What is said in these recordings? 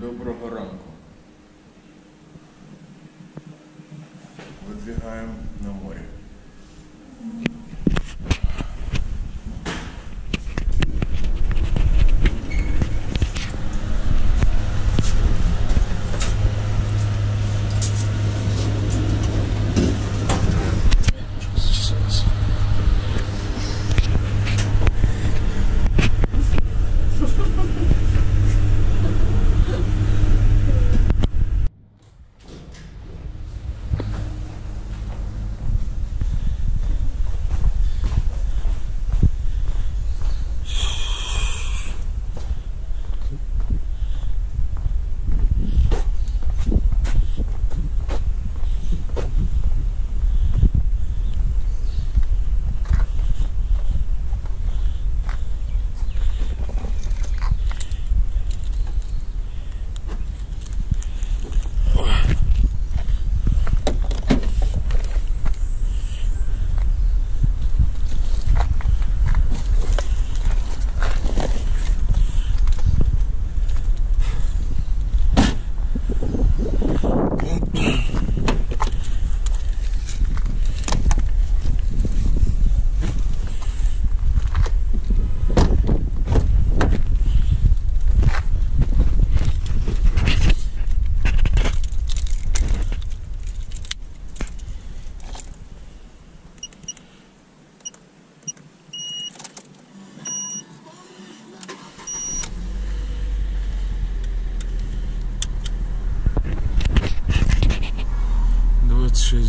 Доброго ранку. Выбегаем на море.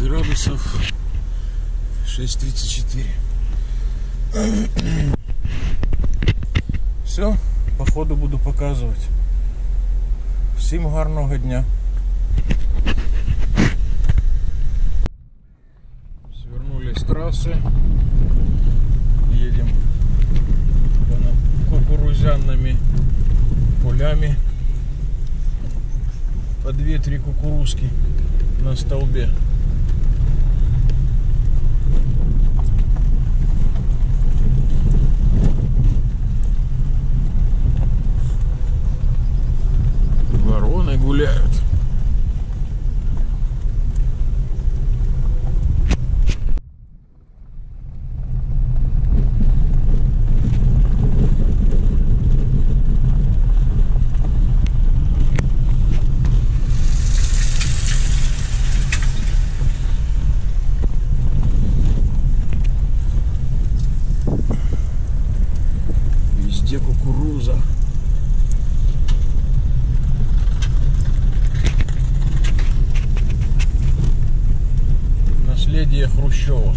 Градусов 6:34. Все, по ходу буду показывать. Всем гарного дня. Свернули с трассы, едем кукурузянными полями по 2-3 кукурузки на столбе. Вороны гуляют. Везде кукуруза. Наследие Хрущева.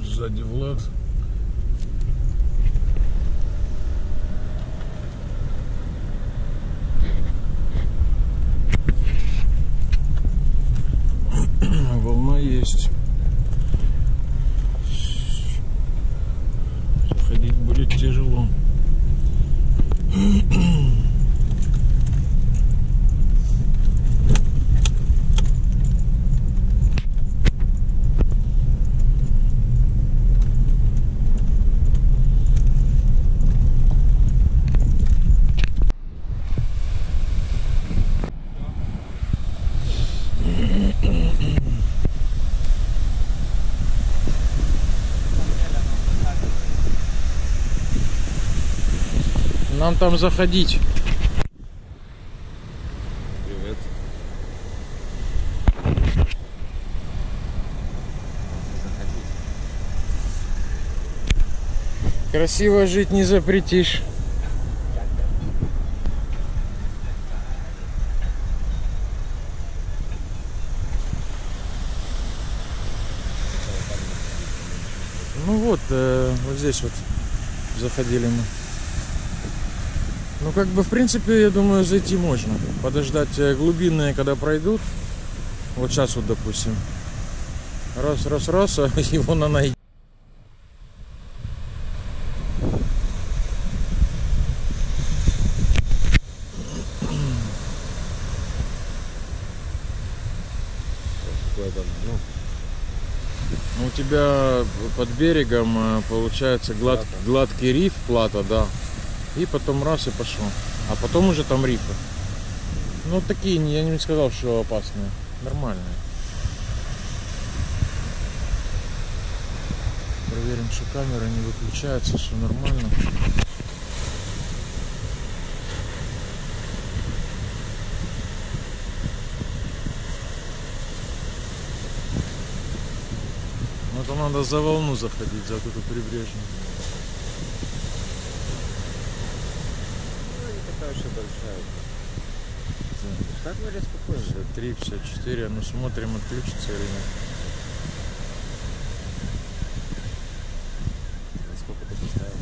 Сзади Влад. Волна есть. Заходить будет тяжело. Нам там заходить. Привет. Заходи. Красиво жить не запретишь. Ну вот, вот здесь вот заходили мы. Ну как бы в принципе, я думаю, зайти можно. Подождать глубинные, когда пройдут. Вот сейчас вот, допустим. Раз, его на найти. У тебя под берегом получается гладкий риф, плата, да. И потом раз и пошло. А потом уже там рифы. Ну такие, я не сказал, что опасные. Нормальные. Проверим, что камера не выключается, все нормально. Ну это надо за волну заходить, за вот эту прибрежную. Такая большая. Так море спокойно. 53, 54. Ну смотрим, отключится или нет. Сколько ты поставил?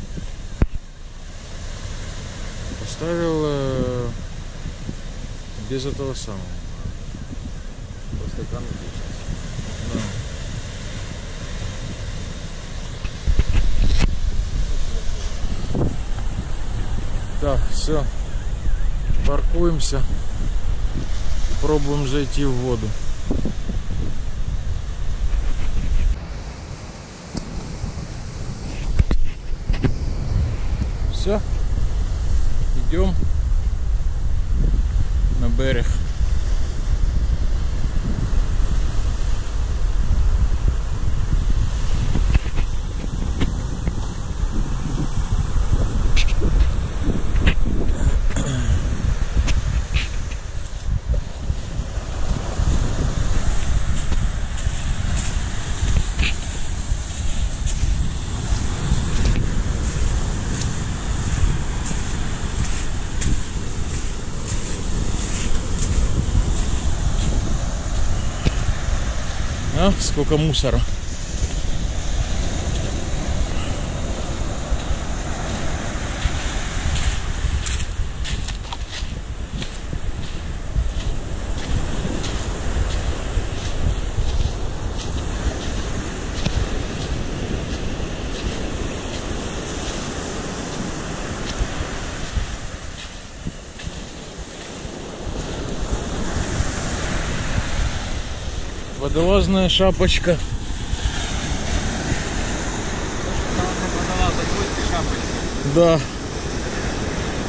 Поставил без этого самого. Просто экран выключился. Да. Так, все. Паркуемся. Пробуем зайти в воду. Все. Идем на берег. А, сколько мусора. Водолазная шапочка. Да.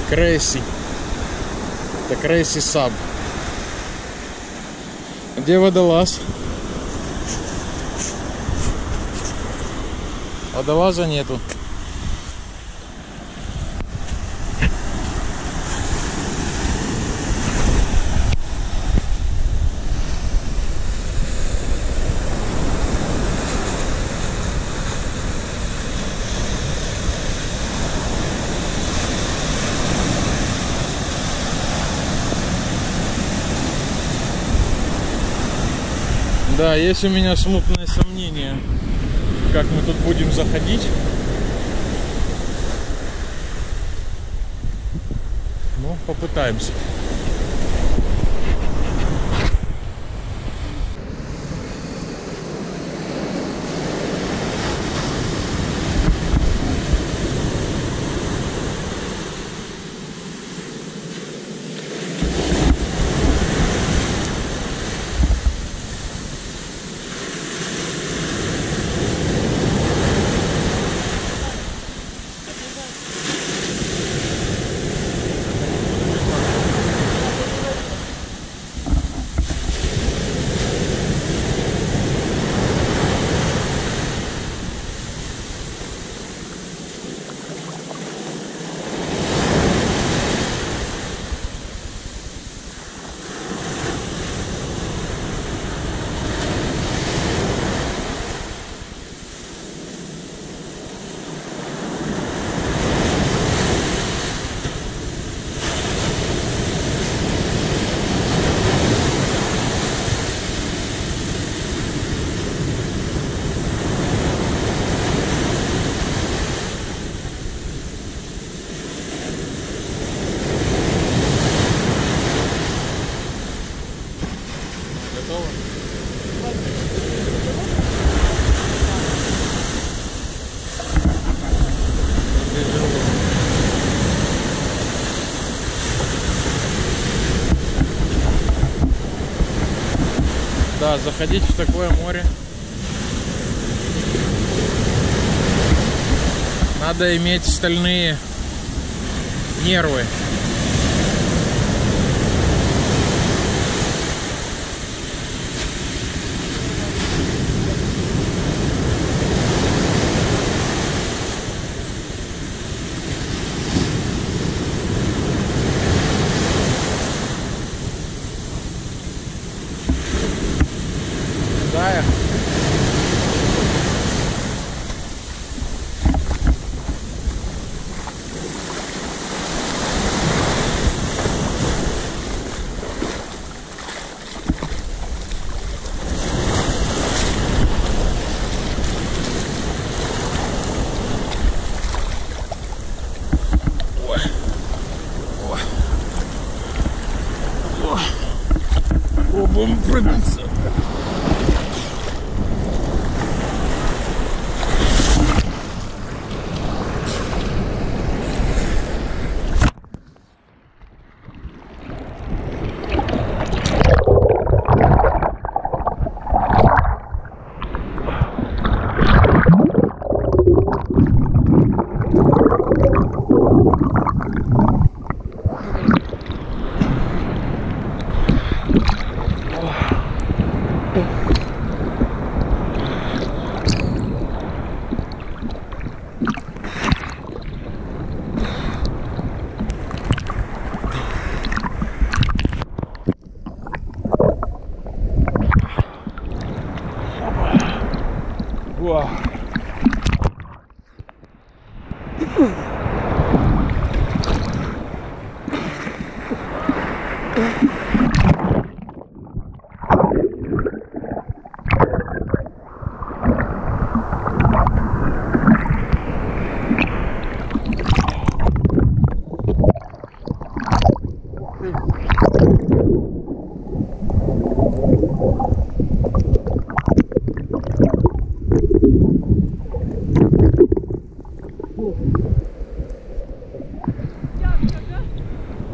Крейси. Это крейси саб. Где водолаз? Водолаза нету. Да, есть у меня смутное сомнение, как мы тут будем заходить. Ну, попытаемся. Да, заходить в такое море надо иметь стальные нервы. Да. Пробуем пробиться.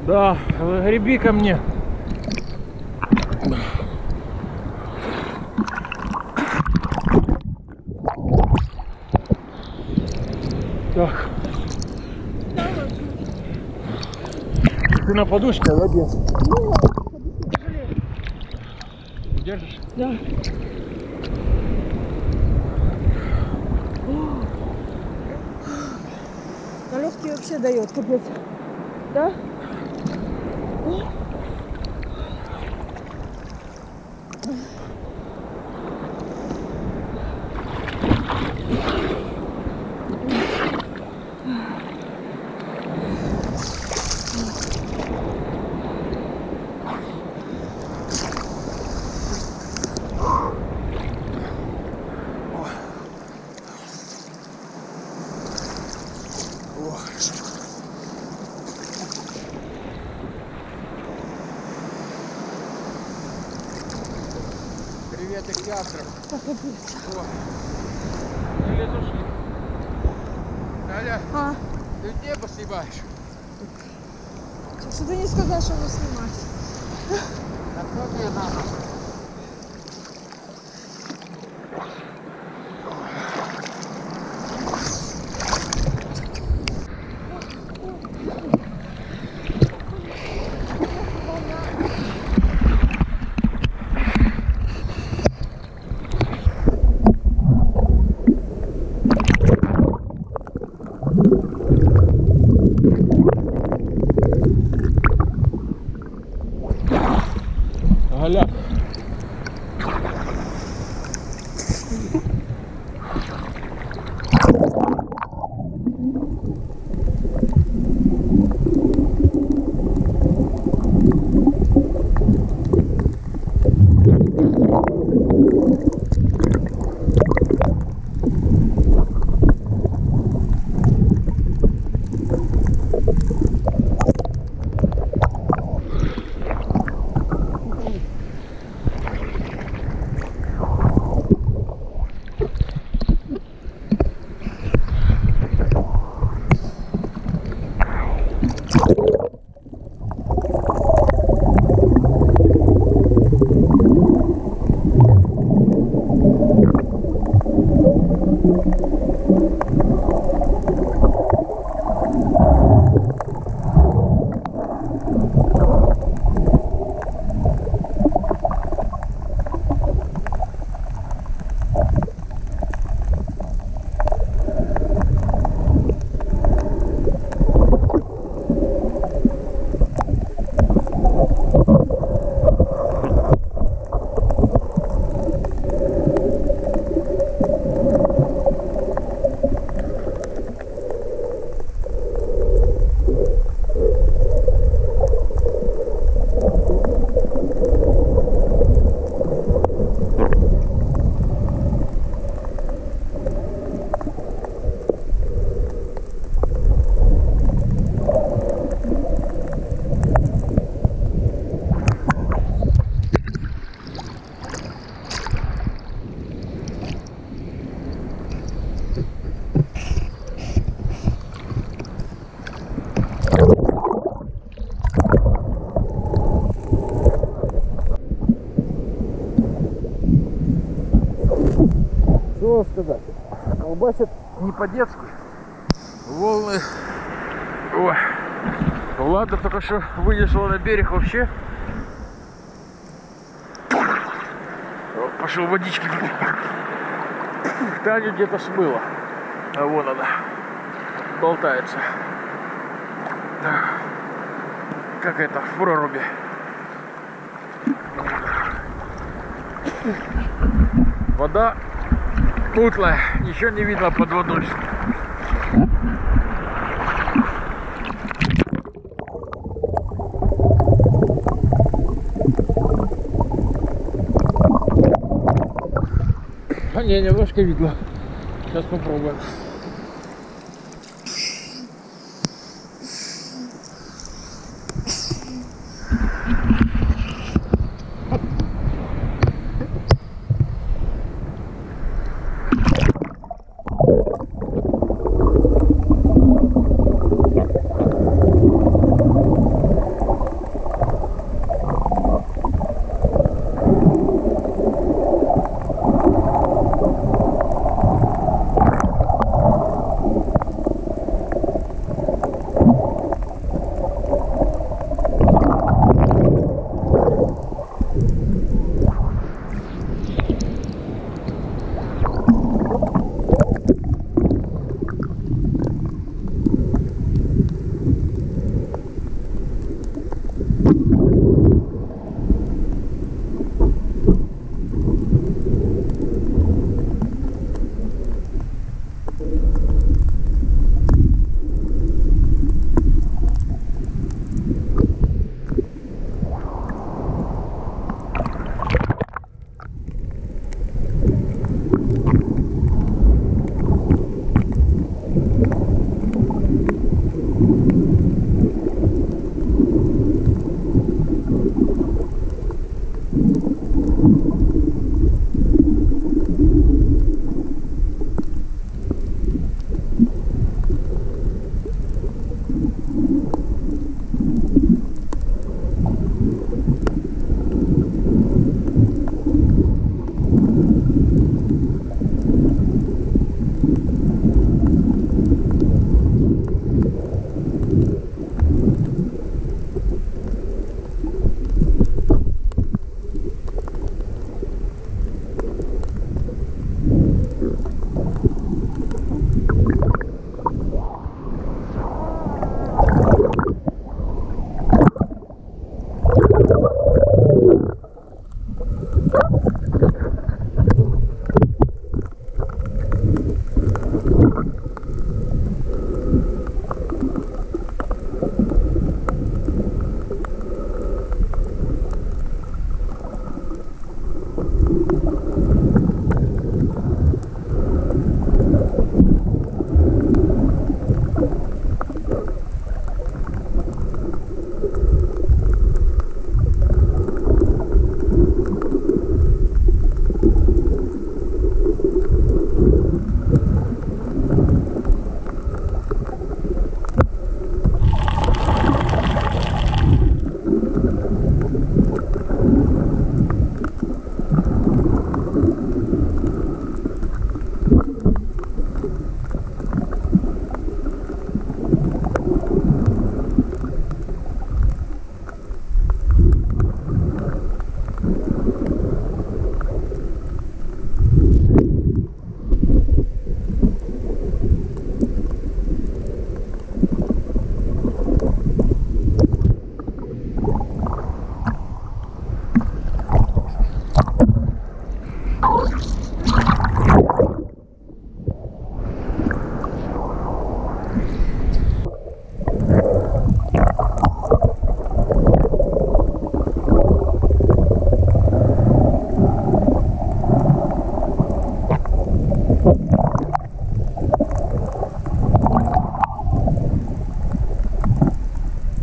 Да, греби ко мне. Так. Ты на подушке, да, Бес? Держишь? Да. На легкий вообще дает, капец. Да? Привет, Bekizer. О. Или души. Аля, А, ты небо снимаешь? что ты не сказал, что мы снимать? А что тебе надо? по-детски. Волны. Ой. Ладно, только что вынесло на берег вообще. Пошел водички. Таню где-то смыло. А вон она. Болтается. Как это, в проруби. Вода мутная, ничего не видно под водой. А не, немножко видно. Сейчас попробуем.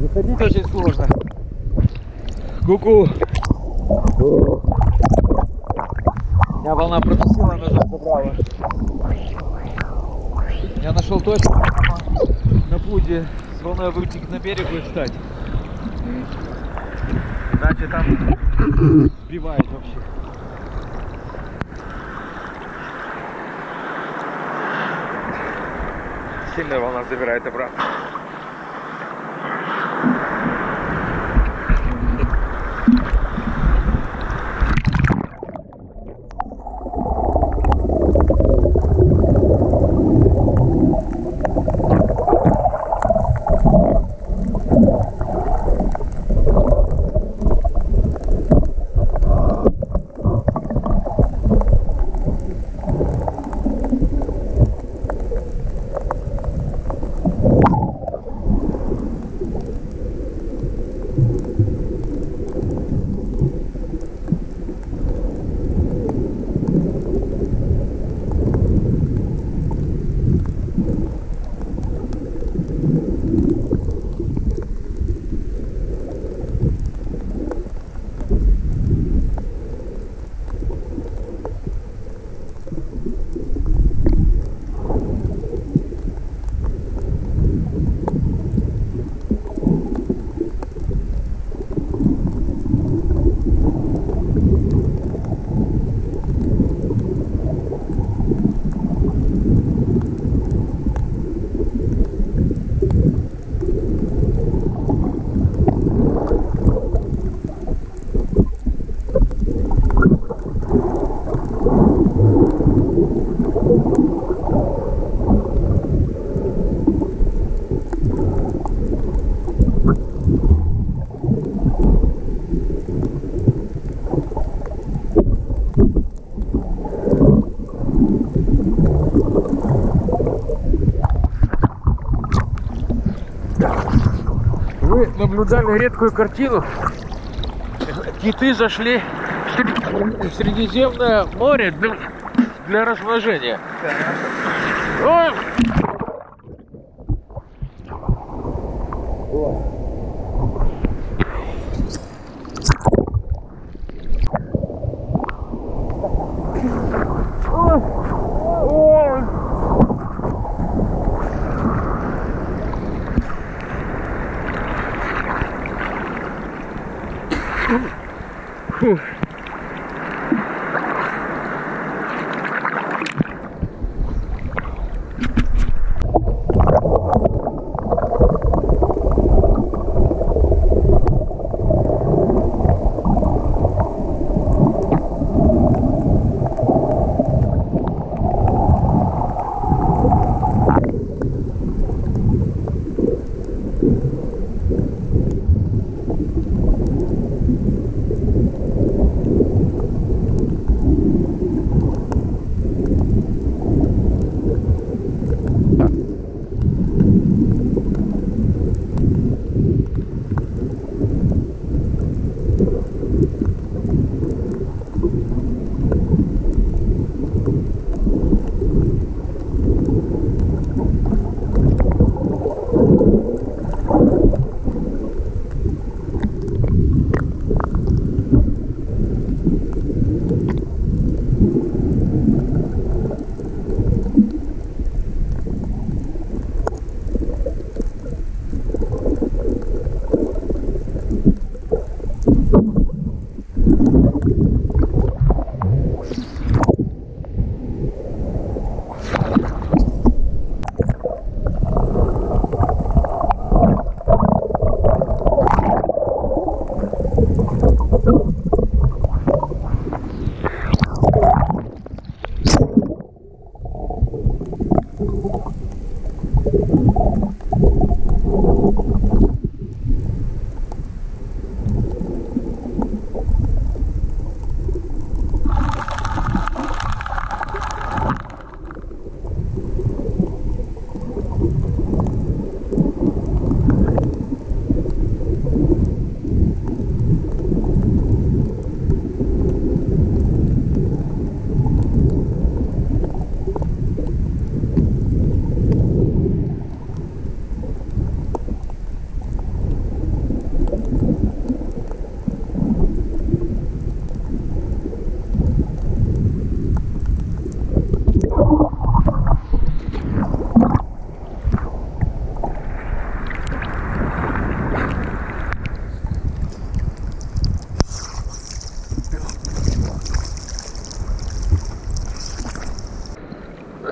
Заходить очень сложно. Ку-ку. Меня волна пропустила, назад забрала. Я нашел точку на пути с волной выйти на берег и встать. Иначе там сбивает вообще. сильная волна забирает обратно. Наблюдали редкую картину. Киты зашли в Средиземное море для размножения. Ой!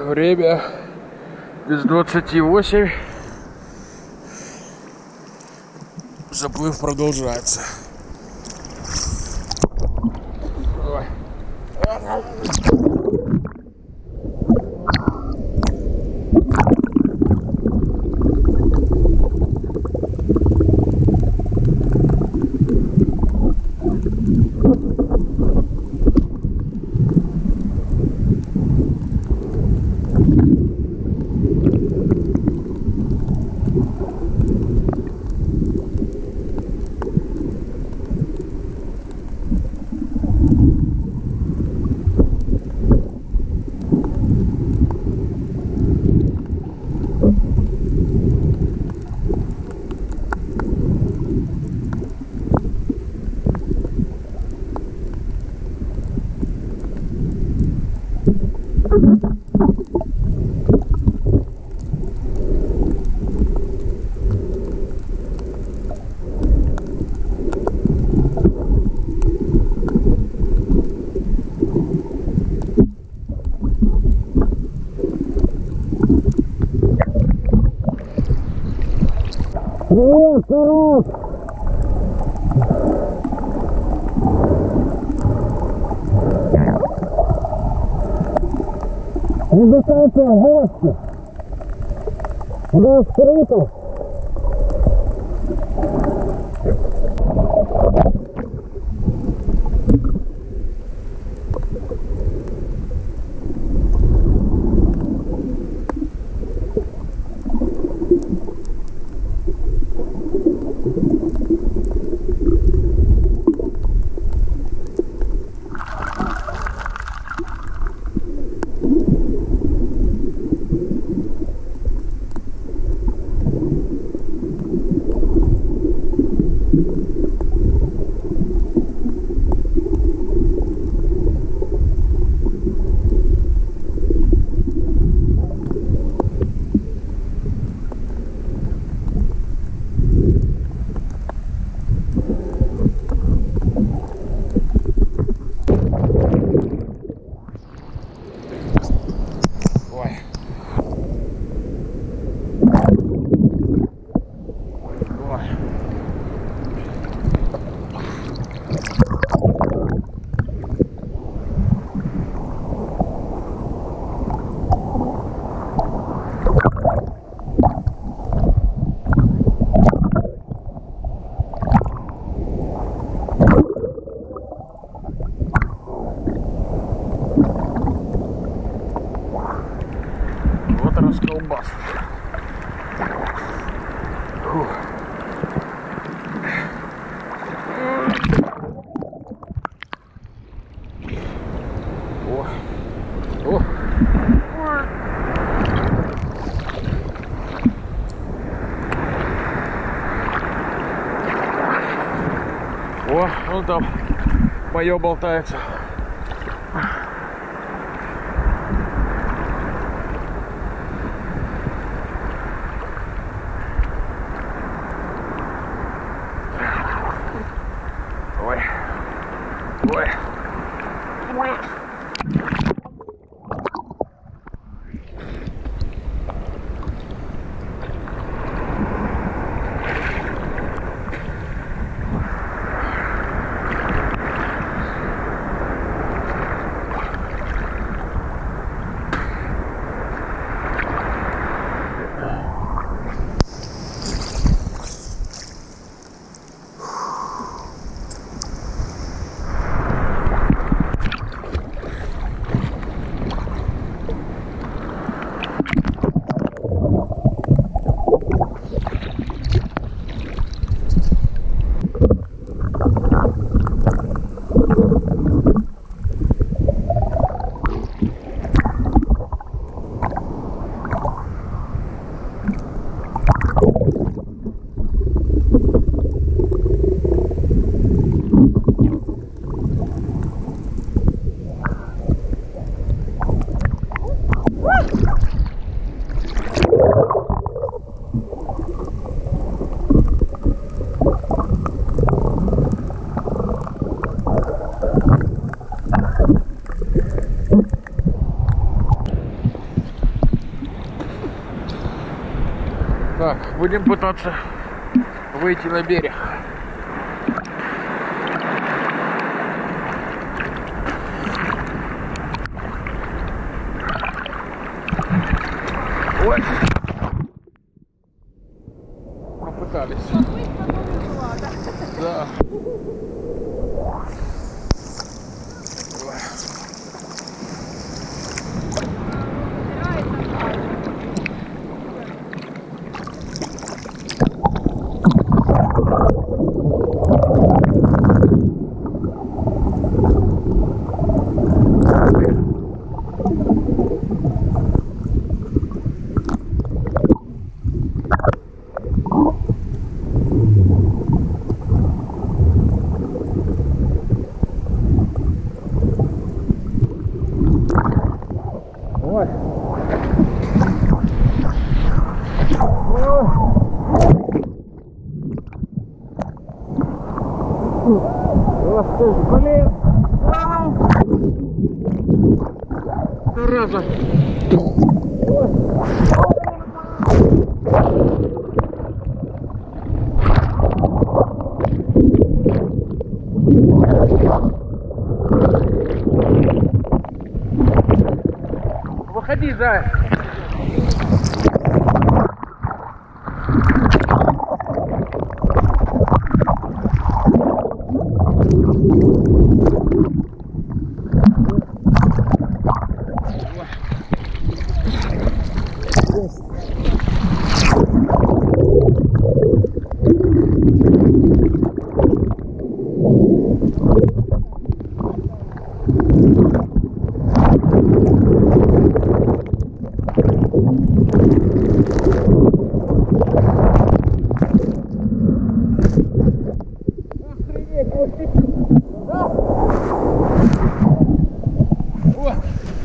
Время Без 28. Заплыв продолжается. Ой. Привет, народ! Ребята, гости! Да, скрыто! Расколбас. О, вон там моё болтается. Будем пытаться выйти на берег. Ой. Попытались. Да. Блин! Зараза! Выходи, заяц!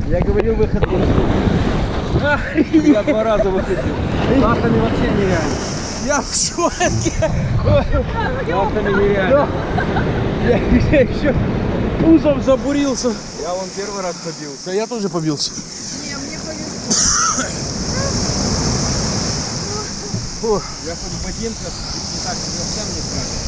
Я говорил, выход будет. Я 2 раза выходил. Ластами вообще нереально. Я в шоке! Ластами нереально. Я еще пузом забурился. Я вон 1-й раз побился. Да я тоже побился. Не, мне повезло. Я хоть в ботинках не так совсем не страшно.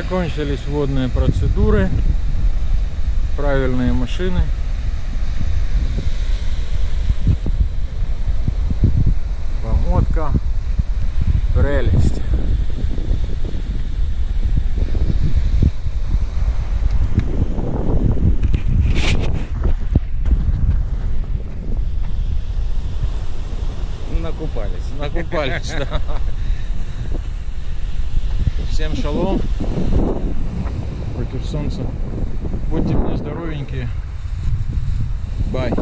Закончились водные процедуры. Правильные машины. Погодка. Прелесть. Накупались, да. Всем шалом. Против солнца. Будьте мне здоровенькие. Бай.